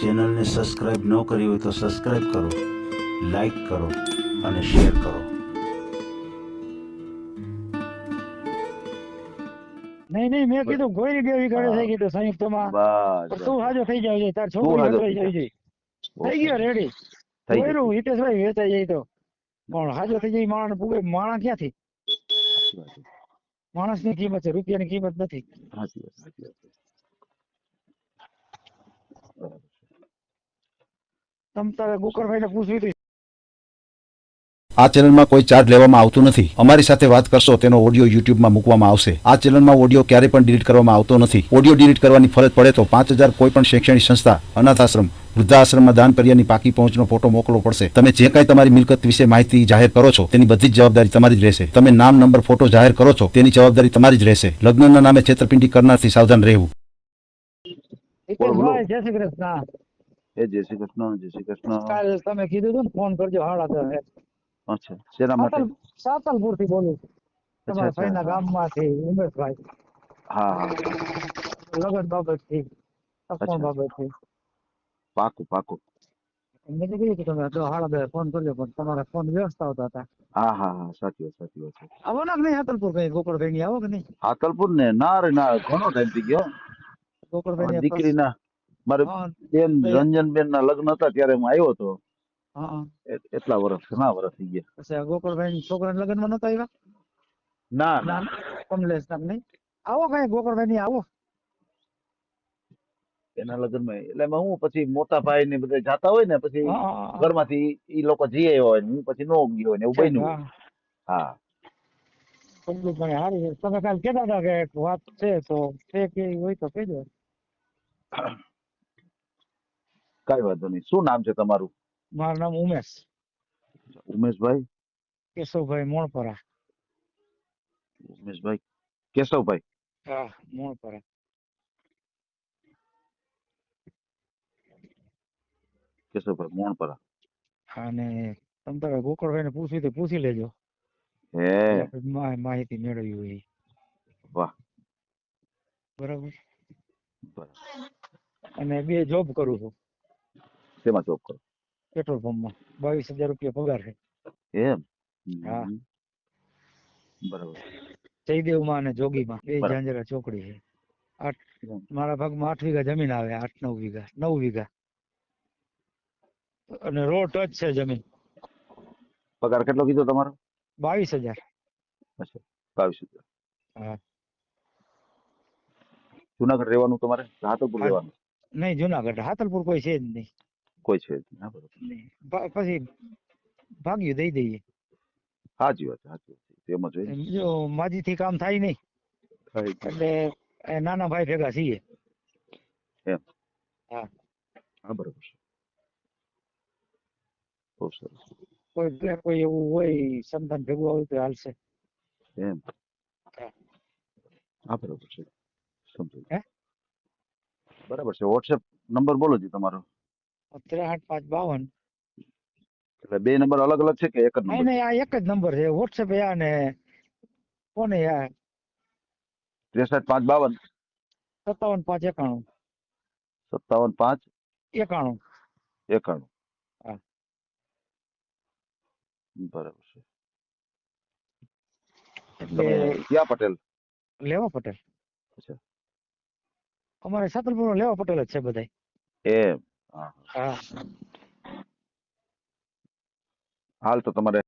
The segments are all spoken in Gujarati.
ચેનલને સબસ્ક્રાઇબ ન કરી હોય તો સબસ્ક્રાઇબ કરો, લાઈક કરો અને શેર કરો. નહીં મેં કીધું ગોળી દેવી કરે છે કીધું સંયુક્તમાં તું હાજો થઈ જાય તાર છોકરી હતરાઈ જાય છે થઈ ગયો રેડી ગોયરું હિતેશભાઈ વેચાઈ જાય તો પણ હાજો થઈ જાય માણસ પૂગે માણસ ક્યાંથી માણસની કિંમત છે રૂપિયાની કિંમત નથી. તમ તારે ગોકરભાઈ ને પૂછ્યું હતું. આ ચેનલમાં કોઈ ચાર્જ લેવામાં આવતું નથી. અમારી સાથે વાત કરશો તેનો ઓડિયો યુટ્યુબમાં મૂકવામાં આવશે. આ ચેનલમાં ઓડિયો ક્યારે પણ ડિલીટ કરવામાં આવતો નથી. ઓડિયો ડિલીટ કરવાની ફરજ પડે તો 5000 કોઈ પણ શૈક્ષણિક સંસ્થા, અનાથ આશ્રમ, વૃદ્ધાશ્રમમાં દાન કર્યાની પાકી પહોંચનો ફોટો મોકલવો પડશે. તમે જે કાંઈ તમારી મિલકત વિશે માહિતી જાહેર કરો છો તેની બધી જ જવાબદારી તમારી જ રહેશે. તમે નામ, નંબર, ફોટો જાહેર કરો છો તેની જવાબદારી તમારી જ રહેશે. લગ્નના નામે છેતરપિંડી કરનારથી સાવધાન રહેવું. હિતેશભાઈ જય શ્રી કૃષ્ણ. જય શ્રી કૃષ્ણ. જય શ્રી કૃષ્ણ. કાલ તમે કીધું હતું ને ફોન કરજો 10:30. અચ્છા, શેના માટે? સાતલપુર થી બોલું તમારા ભાઈના ગામમાંથી ઉમેશભાઈ. હા, લગન બાબત થી સપન બાબત થી. પાકું. મેં તો કીધું કે તમે 10:30 ફોન કરજો પણ તમારા ફોન વ્યસ્ત આવતા હતા. હા, સાચી વાત છે. આવો ને નહીં હાતલપુર કઈ ગોકળભાઈ ની આવો કે નહીં? હાતલપુર ને ના ઘણો ટાઈમ થઈ ગયો. ગોકળભાઈ દીકરીના મારે બેન રંજનબેન ના લગ્ન હતા ત્યારે હું આવ્યો હતો. એટલા વર્ષ ઘણા વર્ષ થઈ ગયા. પછી ગોકળભાઈ છોકરાના લગ્નમાં નતા આવ્યા? ના કમલેશ નામ નહીં આવો કઈ ગોકળભાઈ ની આવો એના લગ્નમાં. એટલે હું પછી મોટા ભાઈ ને બધા જાતા હોય ને પછી ઘરમાંથી ઈ લોકો જઈ આવ્યા હોય ને હું પછી નો ગયો હોય ને એવું બન્યું. હા, સારી છે. તમે કાલ કેતા હતા કે વાત છે તો કેવી હોય તો કહેજો. કઈ વાંધો નહીં. શું નામ છે તમારું? મારું નામ ઉમેશ. ઉમેશભાઈ કેશવભાઈ મોણપરા. ઉમેશભાઈ કેશવભાઈ. હા, મોણપરા. કેશવભાઈ મોણપરા. અને તમે તારે ગોકળભાઈ ને પૂછ્યું તો પૂછી લેજો. માહિતી મેળવી હોય. વાહ, બરાબર. અને 2 જોબ કરું છું. શેમાં જોબ કરો? પેટ્રોલ પંપમાં. 22,000 રૂપિયા પગાર છે. એમ? હા, બરાબર. જયદેવમાં અને જોગીમાં 2 ઝાંઝરા ચોકડી છે. મારા ભાગમાં 8 વીઘા જમીન આવે. 8-9 વીઘા 9 વીઘા અને રોડ ટચ છે જમીન. પગાર કેટલો કીધો તમારો? 22,000. અચ્છા, 22,000. હા. જુનાગઢ રહેવાનું તમારે? હાતલપુર રહેવાનું? નહીં, જુનાગઢ. હાતલપુર કોઈ છે જ નહીં. કોઈ છે જ નહીં. પછી ભાગ્યું દઈ દઈએ. સાચી વાત છે. એમ જ હોય. જો માજી થી કામ થાય નહીં એટલે નાના ભાઈ ભેગા છીએ. એમ? હા, બરાબર છે. બહુ સરસ. કોઈ એવું હોય સંતાન ભેગું હોય તો હાલશે. એમ? બરાબર છે. સમજો. બરાબર છે. વોટ્સએપ નંબર બોલો જી તમારો. 63,552. એટલે 2 નંબર અલગ અલગ છે કે એક જ નંબર? નહીં, આ એક જ નંબર છે. વોટ્સએપ ને ફોને 63,552 57,591. 57,591. હા, બરાબર છે. એટલે ક્યાં પટેલ? લેવા પટેલ. અચ્છા, અમારે સાતલપુર લેવા પટેલ જ છે બધા. એમ? હા. હાલ તો તમારે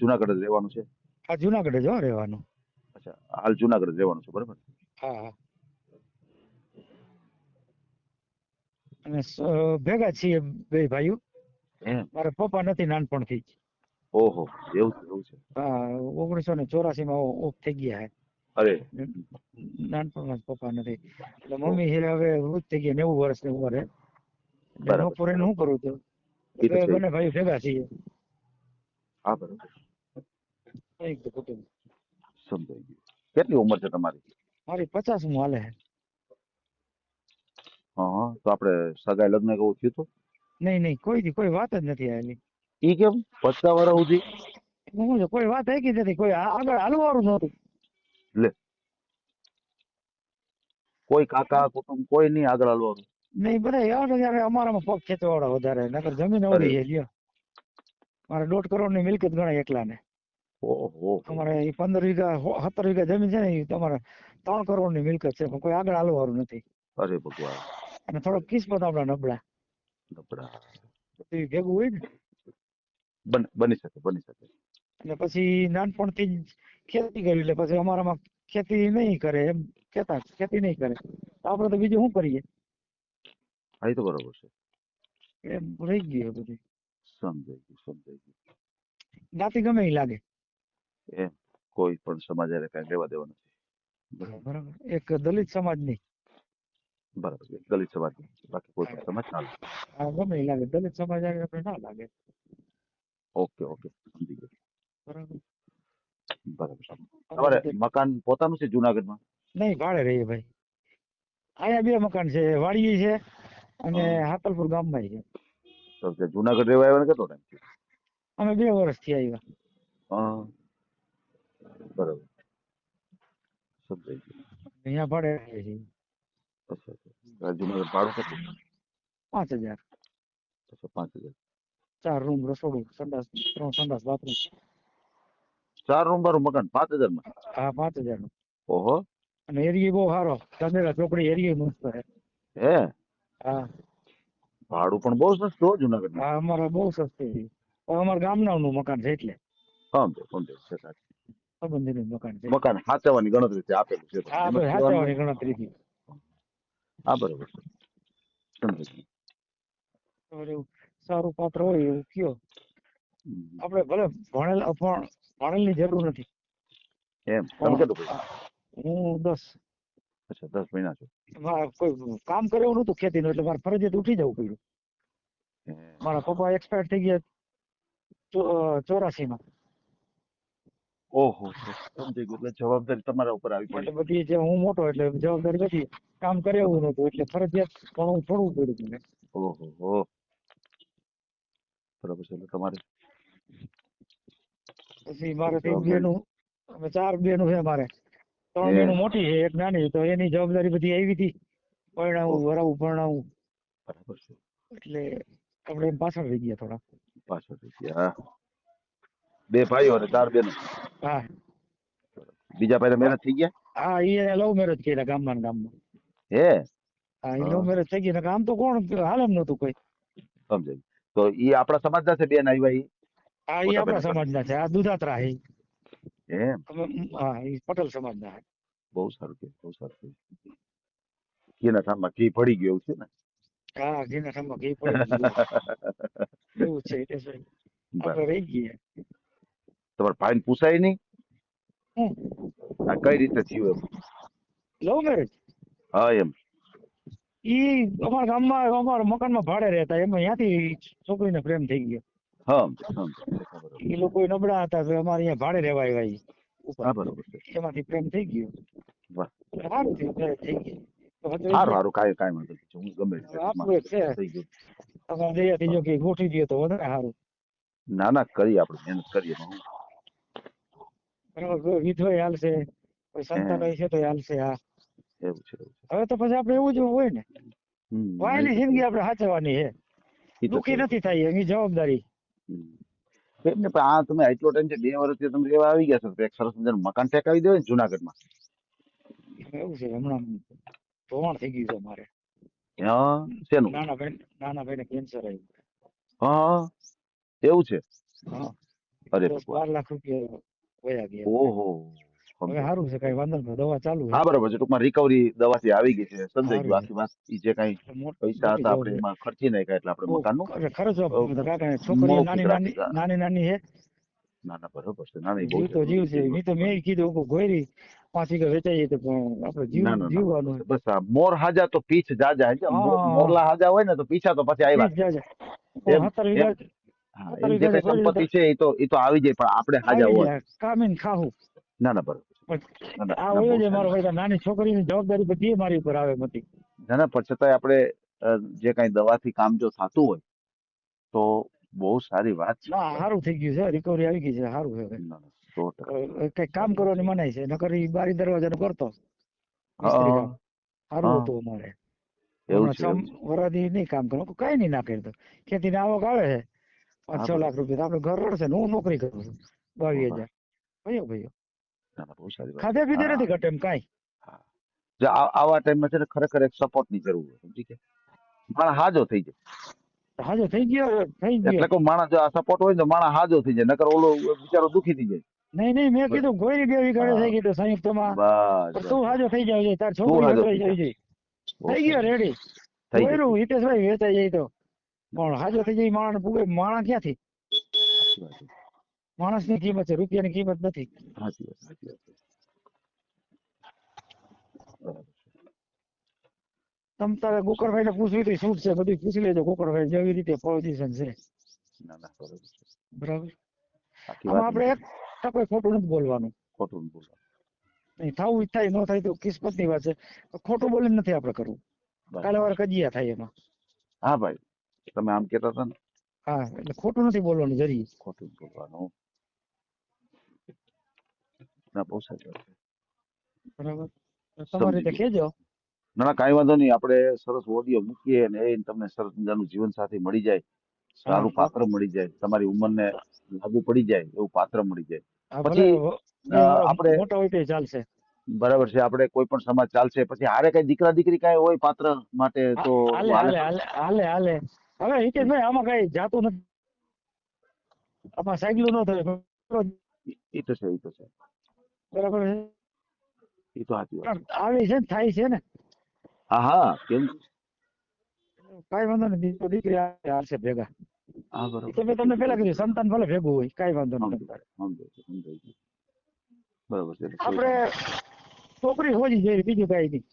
જુનાગઢ જ રહેવાનું છે? હા, જુનાગઢ જ રહેવાનું. અચ્છા, હાલ જુનાગઢ જ રહેવાનું છે. બરાબર. હા. અને ભેગા છીએ 2 ભાઈઓ. મારા પપ્પા નથી નાનપણથી. ઓહો, એવું છે. હા, 1984 માં ઓફ થઈ ગયા. અરે, નાનપણમાં પપ્પા નથી એટલે મમ્મી હવે વૃદ્ધ થઈ ગયા. 90 વર્ષની ઉંમરે. બપોરે શું કરું તો બંને ભાઈ ભેગા છીએ. હા, બરાબર. કુટુંબ. સમજાઈ ગયું. કેટલી ઉંમર છે તમારી? મારી 50 હાલે. હા, તો આપણે સગાઈ લગ્ન કેવું થયું હતું? નહીં, કોઈ વાત જ નથી આવેલી. ઈ કેમ? 50 વર્ષ સુધી કોઈ વાત આવી નથી. કોઈ આગળ હાલવાળું નહોતું. લે, કોઈ કાકા કુટુંબ કોઈ નહીં આગળ હાલવાનું? નહીં બધા યાર અમારામાં પગ ખેંચવાવાળા વધારે, નકર જમીન અવળી છે લ્યો. મારે 1.5 કરોડની મિલકત ગણાય એકલાને. ઓહો અમારે 15 વીઘા 17 વીઘા જમીન છે ને, એ તમારે 3 કરોડની મિલકત છે, પણ કોઈ આગળ હાલવાનું નથી. અરે ભગવાન. અને થોડોક કિસ્મત આપડા નબળા ભેગું હોય ને, બની શકે એટલે પછી નાનપણથી જ ખેતી કરી, એટલે પછી અમારામાં ખેતી નહીં કરે એમ કેતા, ખેતી નહીં કરે તો આપણે તો બીજું શું કરીએ? હા, એ તો બરોબર છે. એમ રહી ગયું બધું. સમજાઈ ગયું. જ્ઞાતિ ગમે એ લાગે. એમ કોઈ પણ સમાજ હારે કઈ લેવા દેવા નથી. બરાબર. એક દલિત સમાજ નહીં. બરાબર. દલિત સમાજ બાકી કોઈ પણ સમાજ ના લાગે. હા, ગમે એ લાગે, દલિત સમાજ આવે આપણે ના લાગે. ઓકે સમજી ગયો. બરાબર. તમારે મકાન પોતાનું છે જુનાગઢમાં? નહીં, ભાડે રહીએ ભાઈ. અહીંયા 2 મકાન છે, વાડી છે અને હાતલપુર ગામમાં છે. તો જુનાગઢ રહેવા આવ્યા કેટલો ટાઈમ થયો? અમે 2 વર્ષથી આવ્યા. હા, બરાબર. સમજાઈ ગયું. અહીંયા ભાડે રહીએ છીએ. અચ્છા. જુનાગઢ ભાડું કેટલું? 5000. 5000. 4 રૂમ, રસોડું, સંડાસ, 3 સંડાસ, બાથરૂમ. 4 રૂમ વાળું મકાન 5000 માં? હા, 5000 નું. ઓહો. અને એરિયા બહુ સારો, ચંદેરા ચોકડી એરિયા મસ્ત છે. હે? હા. ભાડું પણ બહુ સસ્તું હો જુનાગઢ. હા, અમારે બહુ સસ્તું છે. અમારા ગામનાનું મકાન છે એટલે. સંબંધીનું મકાન છે. મકાન સાચવવાની ગણતરી છે આપેલું છે. હા, ભાઈ સાચવવાની ગણતરી થી. હા, બરોબર છે. સમજી ગયું. સારું પાત્ર હોય એવું કયો. આપણે ભલે ભણેલા પણ ભણેલની જરૂર નથી. એમ તમે કેટલું? હું 10. અચ્છા, 10 મહિના છો. મારે કોઈ કામ કરે એવું નતું ખેતીનું, એટલે મારે ફરજિયાત ઉઠી જવું પડ્યું. મારા પપ્પા એક્સપાયર થઈ ગયા 84 માં. ઓહો, સમજી ગયું. એટલે જવાબદારી તમારા ઉપર આવી એટલે પડી. બધી જે હું મોટો એટલે જવાબદારી બધી કામ કરે એવું નતું, એટલે ફરજિયાત પણ છોડવું પડ્યું મને. ઓહો, બરાબર છે. એટલે તમારે પછી મારે 3 બેનું, અમે 4 બેનું છે મારે. 3 બેનું મોટી છે, એક નાની, તો એની જવાબદારી બધી આવી હતી. પરણાવું, વરાવું, ભણાવું. બરાબર છે. એટલે આપણે એમ પાછળ રહી ગયા થોડા. પાછળ થઈ ગયા. 2 ભાઈઓ અને 4 બહેનો. હા. બીજા ભાઈ મેરેજ થઈ ગયા? હા, એ લવ મેરેજ કર્યા ગામમાં. હે? હા, એ લવ મેરેજ થઈ ગયા. આમ તો કોણ હાલ એમ નતું કોઈ. સમજાય. તો એ આપણા સમાજના છે બેન આવ્યા ઈ? હા, એ આપણા સમાજના છે. આ દુધાત્રા છે. એમ? હા, એ પટેલ સમાજના છે. બહુ સારું ઘીના ઠામમાં ઘી પડી ગયું એવું છે ને? હા, ઘીના ઠામમાં ઘી પડી ગયું એવું છે. આપણે રહી ગયા. તમારા ભાઈને પૂછાય નહીં આ કઈ રીતે થયું એમ? Love marriage? હા, એમ. ઈ અમારા ગામમાં, અમારા મકાનમાં ભાડે રહેતા, એમાં ત્યાંથી છોકરીને પ્રેમ થઈ ગયો. એ લોકો નબળા હતા, અમારે અહીંયા ભાડે રહેવા આવ્યા. બરોબર છે. એમાંથી પ્રેમ થઈ ગયો. સારું થયું, મેરેજ થઈ ગયું. સારું કાંઈ વાંધો નહીં. હું ગમે આપણું છે. તમારે દયાથી જો કે ગોઠવી દે તો વધારે સારું. ના કરીએ, આપણે મહેનત કરીએ. બરાબર. વિધવા હાલશે, કોઈ સંતાન છે તો હાલશે. હા, એવું છે. હવે તો પછી આપણે એવું જ હોય ને, વાયની જિંદગી આપણે સાચવવાની છે. દુઃખી નથી થાય એની જવાબદારી. એમને આ તમે એટલો ટાઈમ છે 2 વર્ષથી તમે રહેવા આવી ગયા છો, એક સરસ મજાનું મકાન ટેકાવી દેવાય ને જુનાગઢમાં. એવું છે, હમણાં ધોવાણ થઈ ગયું છે અમારે. શેનું? નાના ભાઈને કેન્સર આવ્યું. હા, એવું છે. હા, અરે 12 લાખ રૂપિયા વયા ગયા. ઓહો. હવે સારું છે, કઈ વાંધો નહીં, દવા ચાલુ છે. હા, બરોબર છે. ટૂંકમાં રિકવરી દવાથી આવી ગઈ છે. સમજાઈ ગયું. આખી વાત જે કઈ પૈસા હતા આપણે એમાં ખર્ચી નાખ્યા, એટલે આપણે મકાનનું ખર્ચો છોકરીઓ નાની છે. ના બરોબર છે. ના જીવ તો જીવ છે. મેં કીધું ગોયરી 5 વીઘા વેચાઈએ તો આપણે જીવવાનું. બસ આ મોર હાજા તો પીછ જાજા. મોરલા હાજા હોય ને તો પીછા તો પછી આવ્યા. 17 વીઘા જે કઈ સંપત્તિ છે એ તો આવી જાય, પણ આપણે હાજા હોય કામીન ખાવું. ના બરોબર. આ હોય છે મારો ભાઈ, નાની છોકરીની જવાબદારી બધી મારી ઉપર આવે મતી. ના પણ છતાંય આપણે જે કઈ દવાથી કામ જો થતું હોય તો બહુ સારી વાત છે. સારું થઈ ગયું છે, રિકવરી આવી ગઈ છે, સારું છે. કઈ કામ કરવાની મનાય છે, નકર બારી દરવાજાનું કરતો. સારું હા. હતું અમારે એવું છે, હમણાં 6 વર્ષથી નહીં કામ કરું કઈ નહીં ના કર્યું ખેતી ની આવક આવે છે હા, 5-6 લાખ રૂપિયા તો આપણે ઘર રડશે ને હું નોકરી કરું છું 22,000 ભાઈઓ ના, ના, બહુ સારી વાત. ખાધે પીધે હા, નથી ઘટે એમ કાંઈ હા. જો આવા ટાઈમમાં છે ને ખરેખર એક સપોર્ટ ની જરૂર હોય, સમજી કે માણસ હાજો થઈ જાય. હાજો થઈ ગયો એટલે કોઈ માણસ જો આ સપોર્ટ હોય ને તો માણસ હાજો થઈ જાય, નકર ઓલો બિચારો દુખી થઈ જાય. નહીં મેં કીધું ગોળી દેવી કરે હા. થઈ ગયું સંયુક્તમાં બસ તું હાજો થઈ જાવ છે તાર તું છોકરી હાજો હટવાઈ થઈ જાય જા. છે થઈ ગયો રેડી થઈ ગઈ. ગોયરું હિતેશભાઈ વેચાઈ જાય તો પણ હાજો થઈ જાય માણસ પૂગે માણસ ક્યાંથી સાચી વાત છે. માણસની કિંમત છે રૂપિયાની કિંમત નથી સાચી વાત, સાચી વાત છે. બરાબર છે. તમ તારે ગોકરભાઈ ને પૂછવી તો શું છે બધું પૂછી લેજો ગોકરભાઈ જેવી રીતે પોઝિશન છે ના, ના, બરાબર છે. બરાબર આખી આમાં વાત આપણે એક ટકોય ખોટું નથી બોલવાનું ખોટું નથી બોલવાનું. નહીં થવું જ થાય ન થાય તો કિસ્મત ની વાત છે ખોટું બોલીને નથી આપણે કરવું બસ. કાલે વાર કજિયા થાય એમાં હા ભાઈ, તમે આમ કહેતા હતા ને, હા એટલે ખોટું નથી બોલવાનું જરી ખોટું નથી બોલવાનું. ના, બહુ સાચી વાત છે. બરાબર તમારી રીતે કહેજો ના, ના, કાંઈ વાંધો નહીં. આપણે સરસ ઓડિયો મૂકીએ ને એ તમને સરસ મજાનું જીવન સાથી મળી જાય, સારું પાત્ર મળી જાય, તમારી ઉંમરને લાગુ પડી જાય એવું પાત્ર મળી જાય. હા, પછી ભલે આપણે મોટા હોય તો ચાલશે બરાબર છે, આપણે કોઈ પણ સમાજ ચાલશે. પછી હારે કઈ દીકરા દીકરી કાંઈ હોય પાત્ર માટે તો હાલે હાલે. હાલે હાલે હાલે હવે હિતેશભાઈ આમાં કઈ જાતું નથી આમાં સાયકલું ન થાય એ તો છે, એ તો છે, બરાબર છે એ તો સાચી વાત છે. આવી છે ને થાય છે ને હા, હા, કેમ? કઈ વાંધો નથી દીકરી આવશે ભેગા હા, બરાબર. તો મેં તમને પેલા કીધું સંતાન ભલે ભેગું હોય કઈ વાંધો નથી સમજાય છે. બરાબર છે. આપણે છોકરી હોજી જોઈએ બીજું કઈ નહીં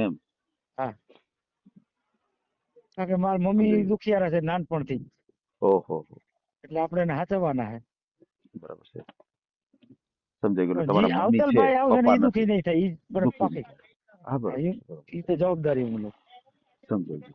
એમ હા કારણ કે મારા મમ્મી દુખિયારા છે નાનપણથી ઓહો, એટલે આપણે એને હાચવવાના છે બરાબર છે, સમજાઈ ગયું. તમારા મમ્મી છે, આવતલભાઈ આવશે ને પપ્પા એ દુખી નથી. નહીં થાય ઈ બરાબર દુઃખી પાકી હા, બરાબર, એ તો જવાબદારી હું લઉં સમજાઈ ગયું.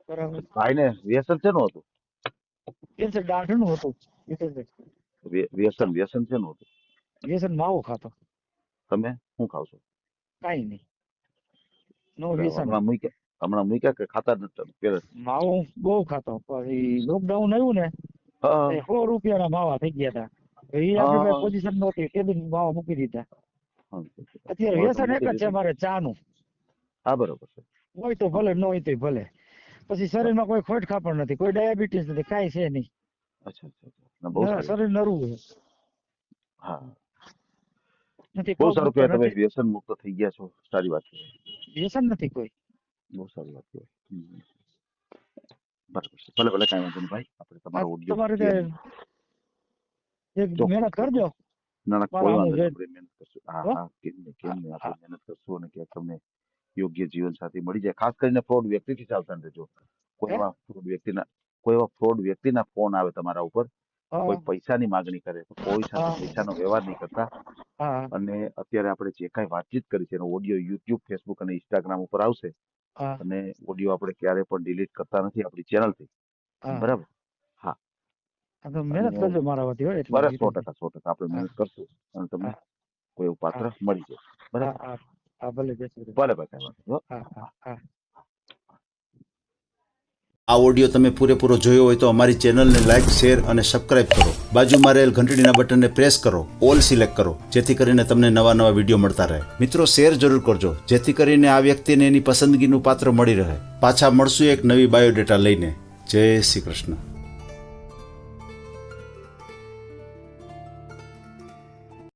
બરાબર ભાઈને વ્યસન શેનું હતું? કેન્સર દાઢનું હતું વ્યસન શેનું હતું? વ્યસન માવો ખાતો તમે શું ખાવ છો? કાઈ નહીં નો વ્યસન હમણાં મૂક્યા કે ખાતા જ નથી પેલા? માવો બહુ ખાતો પછી લોકડાઉન આવ્યું ને હા, તે 100 રૂપિયાના માવા થઈ ગયા હતા એ આપણી પાસે પોઝિશન નહોતી તે દી માવા મૂકી દીધા અત્યારે વ્યસન એક જ છે મારે ચાનું હા, બરોબર છે. હોય તો ભલે ન હોય તો ભલે પછી શરીરમાં કોઈ ખોટ ખાપણ નથી કોઈ ડાયાબિટીસ નથી કાંઈ છે નહીં અચ્છા, બહુ સારું. શરીર નરવું છે હા, નથી બહુ પગ સારું દુખતો કહેવાય. તમે નથી વ્યસન મુક્ત થઈ ગયા છો, સારી વાત છે, વ્યસન નથી કોઈ બહુ સારી વાત કહેવાય. બરાબર છે. ભલે ભલે, કાંઈ વાંધો નહીં ભાઈ. આપણે તમારો ઓડિયો તમારે એક મહેનત કરજો ના, ના, કોઈ મારા વાંધો નહીં. આમ આપણે મહેનત કરશું. હા, હા, કેમ નહીં આપણે મહેનત કરશું અને ક્યાંક તમને યોગ્ય જીવન સાથી મળી જાય. ખાસ કરીને ફ્રોડ વ્યક્તિથી સાવધાન રહેજો. કોઈ એવા ફ્રોડ વ્યક્તિના ફોન આવે તમારા ઉપર, કોઈ પૈસાની માંગણી કરે તો કોઈ સાથે પૈસાનો વ્યવહાર નહીં કરતા. હા અને અત્યારે આપણે જે કાંઈ વાતચીત કરી છે એનો ઓડિયો યુટ્યુબ, ફેસબુક અને ઇન્સ્ટાગ્રામ ઉપર આવશે હા અને ઓડિયો આપણે ક્યારે પણ ડિલીટ કરતા નથી આપણી ચેનલથી. બરાબર? હા, તો મહેનત કરજો મારા વતી હોય એટલે બરાબર, 100% આપણે મહેનત કરશું અને તમને કોઈ એવું પાત્ર મળી જાય. બરાબર? હા ભલે જય શ્રી કૃષ્ણ. ભલે ભાઈ, કાંઈ વાંધો નહીં. હા હા હા આ ઓડિયો તમે પૂરેપૂરો જોયો હોય તો અમારી ચેનલને લાઇક, શેર અને સબસ્ક્રાઇબ કરો. બાજુમાં રહેલ ઘંટડીના બટનને પ્રેસ કરો, ઓલ સિલેક્ટ કરો, જેથી કરીને તમને નવા વિડીયો મળતા રહે. મિત્રો, શેર જરૂર કરજો, જેથી કરીને આ વ્યક્તિને એની પસંદગીનું પાત્ર મળી રહે. પાછા મળશું એક નવી બાયોડેટા લઈને. જય શ્રી કૃષ્ણ.